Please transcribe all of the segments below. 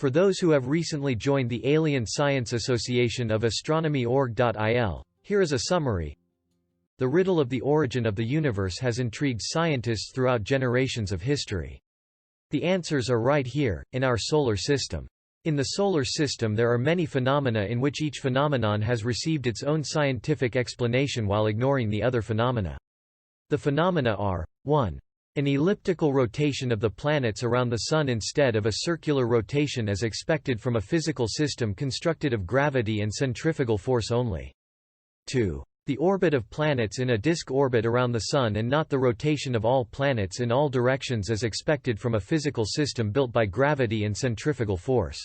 For those who have recently joined the Alien Science Association of Astronomy Org.il, here is a summary. The riddle of the origin of the universe has intrigued scientists throughout generations of history. The answers are right here, in our solar system. In the solar system there are many phenomena in which each phenomenon has received its own scientific explanation while ignoring the other phenomena. The phenomena are: 1. An elliptical rotation of the planets around the Sun instead of a circular rotation as expected from a physical system constructed of gravity and centrifugal force only. 2. The orbit of planets in a disk orbit around the Sun and not the rotation of all planets in all directions as expected from a physical system built by gravity and centrifugal force.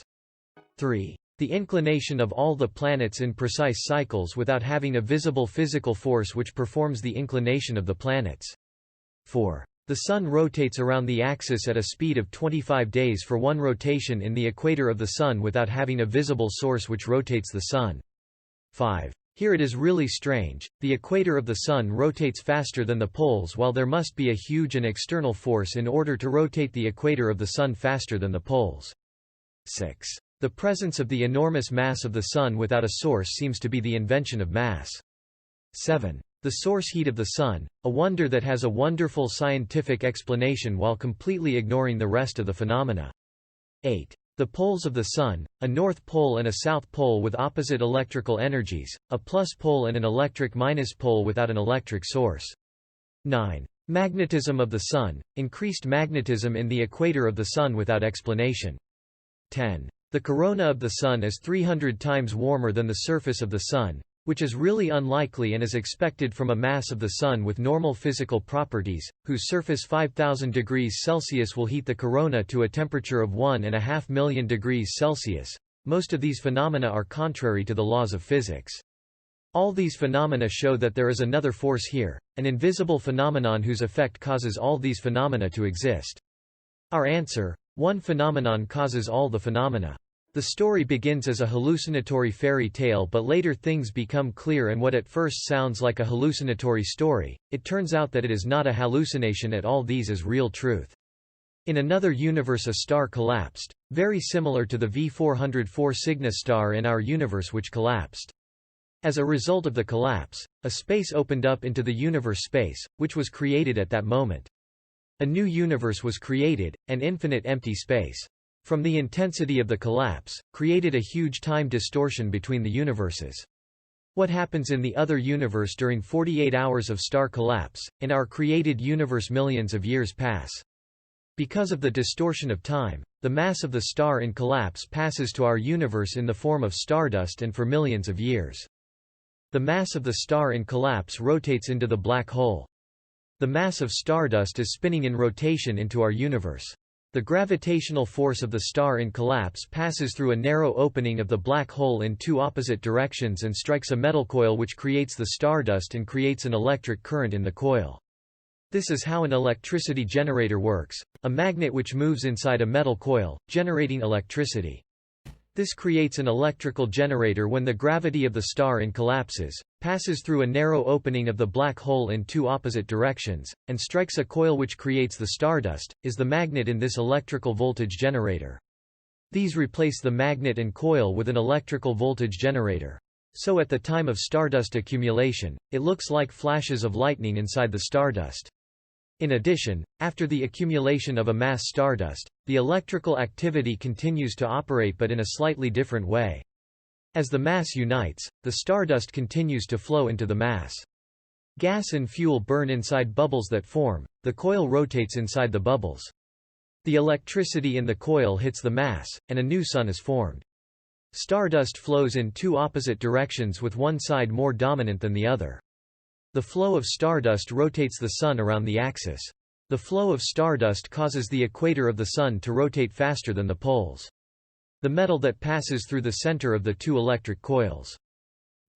3. The inclination of all the planets in precise cycles without having a visible physical force which performs the inclination of the planets. 4. The Sun rotates around the axis at a speed of 25 days for one rotation in the equator of the Sun without having a visible source which rotates the Sun. 5. Here it is really strange, the equator of the Sun rotates faster than the poles while there must be a huge and external force in order to rotate the equator of the Sun faster than the poles. 6. The presence of the enormous mass of the Sun without a source seems to be the invention of mass. 7. The source heat of the Sun, a wonder that has a wonderful scientific explanation while completely ignoring the rest of the phenomena. 8. The poles of the Sun, a north pole and a south pole with opposite electrical energies, a plus pole and an electric minus pole without an electric source. 9. Magnetism of the Sun, increased magnetism in the equator of the Sun without explanation. 10. The corona of the Sun is 300 times warmer than the surface of the Sun, which is really unlikely and is expected from a mass of the Sun with normal physical properties, whose surface 5,000 degrees Celsius will heat the corona to a temperature of 1.5 million degrees Celsius. Most of these phenomena are contrary to the laws of physics. All these phenomena show that there is another force here, an invisible phenomenon whose effect causes all these phenomena to exist. Our answer: one phenomenon causes all the phenomena. The story begins as a hallucinatory fairy tale, but later things become clear, and what at first sounds like a hallucinatory story, it turns out that it is not a hallucination at all. These is real truth. In another universe a star collapsed, very similar to the V404 Cygnus star in our universe which collapsed. As a result of the collapse, a space opened up into the universe space, which was created at that moment. A new universe was created, an infinite empty space. From the intensity of the collapse, created a huge time distortion between the universes. What happens in the other universe during 48 hours of star collapse, in our created universe millions of years pass. Because of the distortion of time, the mass of the star in collapse passes to our universe in the form of stardust and for millions of years. The mass of the star in collapse rotates into the black hole. The mass of stardust is spinning in rotation into our universe. The gravitational force of the star in collapse passes through a narrow opening of the black hole in two opposite directions and strikes a metal coil which creates the stardust and creates an electric current in the coil. This is how an electricity generator works, a magnet which moves inside a metal coil, generating electricity. This creates an electrical generator when the gravity of the star in collapses, passes through a narrow opening of the black hole in two opposite directions, and strikes a coil which creates the stardust, is the magnet in this electrical voltage generator. These replace the magnet and coil with an electrical voltage generator. So at the time of stardust accumulation, it looks like flashes of lightning inside the stardust. In addition, after the accumulation of a mass stardust, the electrical activity continues to operate but in a slightly different way. As the mass unites, the stardust continues to flow into the mass. Gas and fuel burn inside bubbles that form, the coil rotates inside the bubbles. The electricity in the coil hits the mass, and a new sun is formed. Stardust flows in two opposite directions with one side more dominant than the other. The flow of stardust rotates the Sun around the axis. The flow of stardust causes the equator of the Sun to rotate faster than the poles. The metal that passes through the center of the two electric coils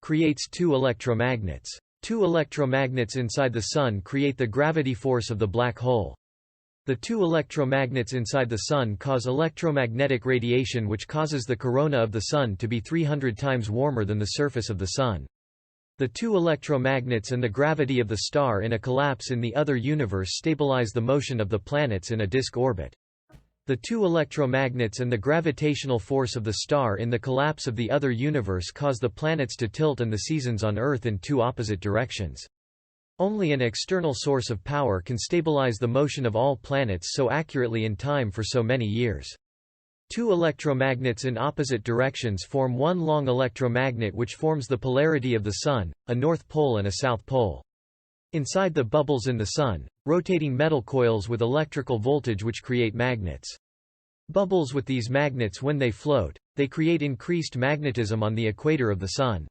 creates two electromagnets. Two electromagnets inside the Sun create the gravity force of the black hole. The two electromagnets inside the Sun cause electromagnetic radiation which causes the corona of the Sun to be 300 times warmer than the surface of the Sun. The two electromagnets and the gravity of the star in a collapse in the other universe stabilize the motion of the planets in a disk orbit. The two electromagnets and the gravitational force of the star in the collapse of the other universe cause the planets to tilt and the seasons on Earth in two opposite directions. Only an external source of power can stabilize the motion of all planets so accurately in time for so many years. Two electromagnets in opposite directions form one long electromagnet which forms the polarity of the Sun, a north pole and a south pole. Inside the bubbles in the Sun, rotating metal coils with electrical voltage which create magnets. Bubbles with these magnets when they float, they create increased magnetism on the equator of the Sun.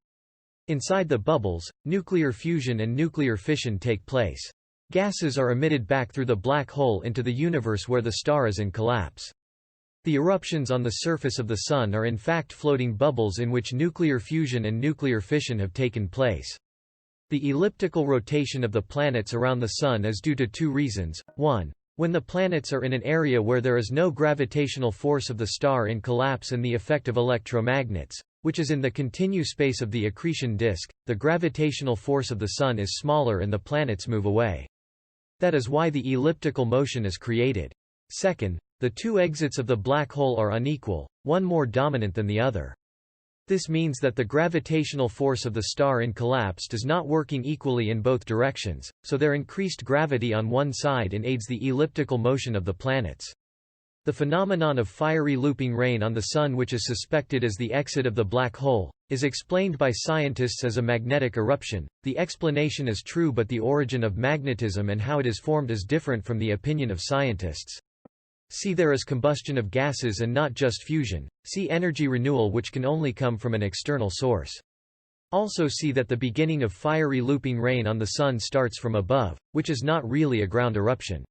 Inside the bubbles, nuclear fusion and nuclear fission take place. Gases are emitted back through the black hole into the universe where the star is in collapse. The eruptions on the surface of the Sun are in fact floating bubbles in which nuclear fusion and nuclear fission have taken place. The elliptical rotation of the planets around the Sun is due to two reasons. 1. When the planets are in an area where there is no gravitational force of the star in collapse and the effect of electromagnets, which is in the continue space of the accretion disk, the gravitational force of the Sun is smaller and the planets move away. That is why the elliptical motion is created. Second, the two exits of the black hole are unequal, one more dominant than the other. This means that the gravitational force of the star in collapse is not working equally in both directions, so their increased gravity on one side aids the elliptical motion of the planets. The phenomenon of fiery looping rain on the Sun, which is suspected as the exit of the black hole, is explained by scientists as a magnetic eruption. The explanation is true, but the origin of magnetism and how it is formed is different from the opinion of scientists. See, there is combustion of gases and not just fusion. See energy renewal, which can only come from an external source. Also see that the beginning of fiery looping rain on the Sun starts from above, which is not really a ground eruption.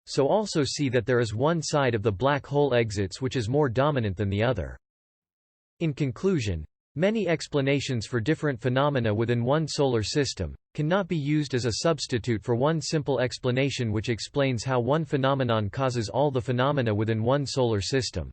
So also see that there is one side of the black hole exits which is more dominant than the other. In conclusion, many explanations for different phenomena within one solar system cannot be used as a substitute for one simple explanation which explains how one phenomenon causes all the phenomena within one solar system.